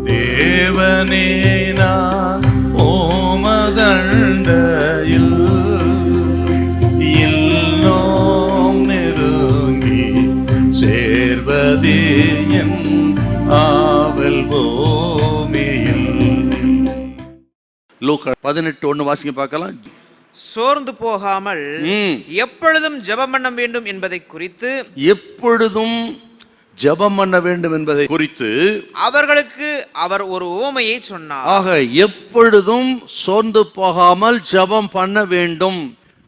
தேவனே நான் ஓமதண்டையில் இன்னும் நெருங்கி சேர்வதே என் ஆவல் பூமியில். லூக்கா 18:1 வாசிங்க பார்க்கலாம். சோர்ந்து போகாமல் எப்பொழுதும் ஜெபம் பண்ண வேண்டும் என்பதை குறித்து, எப்பொழுதும் ஜெபம் பண்ண வேண்டும் என்பதை குறித்து அவர்களுக்கு அவர் ஒரு உவமையை சொன்னார். ஆக எப்பொழுதும் சோர்ந்து போகாமல் ஜெபம் பண்ண வேண்டும்.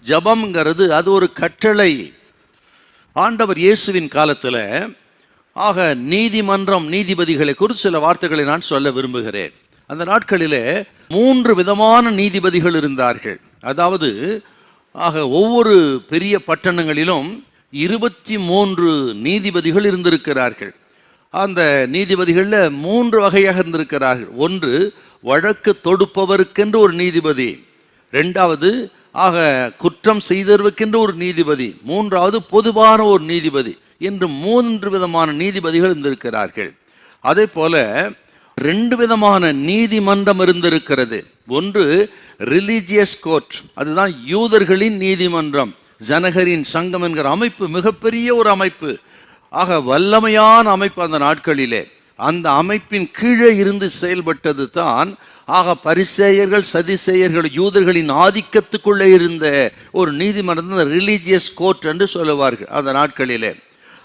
ஜெபம்ங்கிறது அது ஒரு கட்டளை. ஆண்டவர் இயேசுவின் காலத்தில் ஆக நீதிமன்றம், நீதிபதிகளை குறித்து சில வார்த்தைகளை நான் சொல்ல விரும்புகிறேன். அந்த நாட்களிலே 3 விதமான நீதிபதிகள் இருந்தார்கள். அதாவது ஆக ஒவ்வொரு பெரிய பட்டணங்களிலும் 23 நீதிபதிகள் இருந்திருக்கிறார்கள். அந்த நீதிபதிகளில் 3 வகையாக இருந்திருக்கிறார்கள். ஒன்று வழக்கு தொடுப்பவருக்கென்று ஒரு நீதிபதி, 2வது ஆக குற்றம் செய்தவருக்கென்று ஒரு நீதிபதி, 3வது பொதுவான ஒரு நீதிபதி என்று 3 விதமான நீதிபதிகள் இருந்திருக்கிறார்கள். அதே போல 2 விதமான நீதிமன்றம் இருந்திருக்கிறது. ஒன்று ரிலீஜியஸ் கோர்ட், அதுதான் யூதர்களின் நீதிமன்றம். ஜனகரின் சங்கம் என்கிற அமைப்பு மிகப்பெரிய ஒரு அமைப்பு, ஆக வல்லமையான அமைப்பு அந்த நாட்களிலே. அந்த அமைப்பின் கீழே இருந்து செயல்பட்டது தான் ஆக பரிசேயர்கள், சதிசேயர்கள், யூதர்களின் ஆதிக்கத்துக்குள்ளே இருந்த ஒரு நீதிமன்றம் ரிலீஜியஸ் கோர்ட் என்று சொல்லுவார்கள் அந்த நாட்களிலே.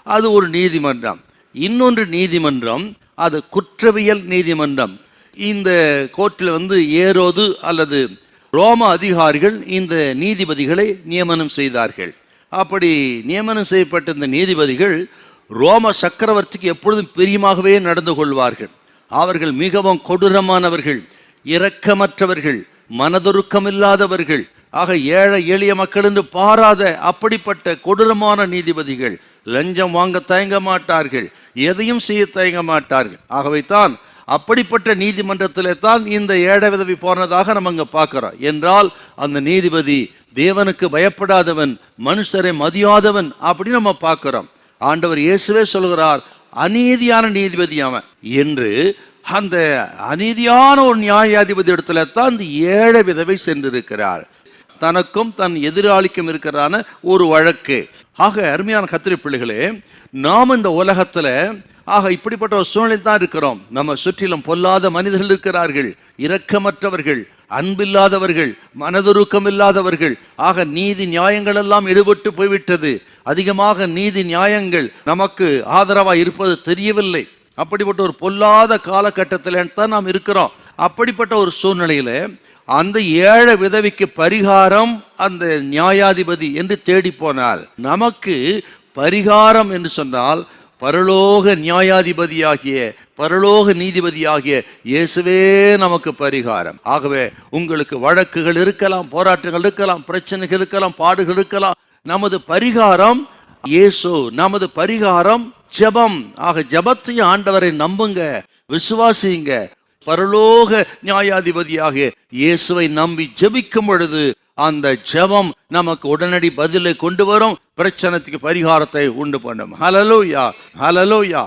அது ஒரு நீதிமன்றம். இன்னொன்று நீதிமன்றம் அது குற்றவியல் நீதிமன்றம். இந்த கோர்ட்டில் ஏரோது அல்லது ரோம அதிகாரிகள் இந்த நீதிபதிகளை நியமனம் செய்தார்கள். அப்படி நியமனம் செய்யப்பட்ட இந்த நீதிபதிகள் ரோம சக்கரவர்த்திக்கு எப்பொழுதும் பிரியமாகவே நடந்து கொள்வார்கள். அவர்கள் மிகவும் கொடூரமானவர்கள், இரக்கமற்றவர்கள், மனதுருக்கமில்லாதவர்கள், ஆக ஏழை எளிய மக்கள் என்று பாராத அப்படிப்பட்ட கொடூரமான நீதிபதிகள். லஞ்சம் வாங்க தயங்க மாட்டார்கள், எதையும் செய்ய தயங்க மாட்டார்கள். ஆகவே தான் அப்படிப்பட்ட நீதிமன்றத்தில் தான் இந்த ஏழை விதவி போனதாக நம்ம அங்கே பார்க்கிறோம். என்றால் அந்த நீதிபதி தேவனுக்கு பயப்படாதவன், மனுஷரை மதியாதவன் அப்படின்னு நம்ம பார்க்கிறோம். ஆண்டவர் இயேசுவே சொல்கிறார், அநீதியான நீதிபதி அவன் என்று. அந்த அநீதியான ஒரு நியாயாதிபதி இடத்துல தான் இந்த ஏழை விதவை சென்றிருக்கிறார். தனக்கும் தன் எதிராளிக்கும் இருக்கிறான ஒரு வழக்கு. ஆக அருமையான கர்த்தருடைய பிள்ளைகளே, நாம் இந்த உலகத்தில் ஆக இப்படிப்பட்ட ஒரு சூழ்நிலை தான் இருக்கிறோம். நம்ம சுற்றிலும் பொல்லாத மனிதர்கள் இருக்கிறார்கள், இரக்கமற்றவர்கள், அன்பில்லாதவர்கள், மனதுருக்கம் இல்லாதவர்கள். ஆக நீதி நியாயங்கள் எல்லாம் ஈடுபட்டு போய்விட்டது. அதிகமாக நீதி நியாயங்கள் நமக்கு ஆதரவாக இருப்பது தெரியவில்லை. அப்படிப்பட்ட ஒரு பொல்லாத காலகட்டத்தில் தான் நாம் இருக்கிறோம். அப்படிப்பட்ட ஒரு சூழ்நிலையில் அந்த ஏழை விதவிக்கு பரிகாரம் அந்த நியாயாதிபதி என்று தேடி போனால், நமக்கு பரிகாரம் என்று சொன்னால் பரலோக நியாயாதிபதியாகிய, பரலோக நீதிபதியாகிய இயேசுவே நமக்கு பரிகாரம். ஆகவே உங்களுக்கு வழக்குகள் இருக்கலாம், போராட்டங்கள் இருக்கலாம், பிரச்சனைகள் இருக்கலாம், பாடுகள் இருக்கலாம். நமது பரிகாரம் இயேசு, நமது பரிகாரம் ஜெபம். ஆக ஜெபத்தையும் ஆண்டவரை நம்புங்க, விசுவாசிங்க. பரலோக நியாயாதிபதியாகிய இயேசுவை நம்பி ஜெபிக்கும் பொழுது அந்த ஜெபம் நமக்கு உடனடி பதிலை கொண்டு வரும், பிரச்சனைக்கு பரிகாரத்தை உண்டு பண்ணும். ஹல்லேலூயா, ஹல்லேலூயா.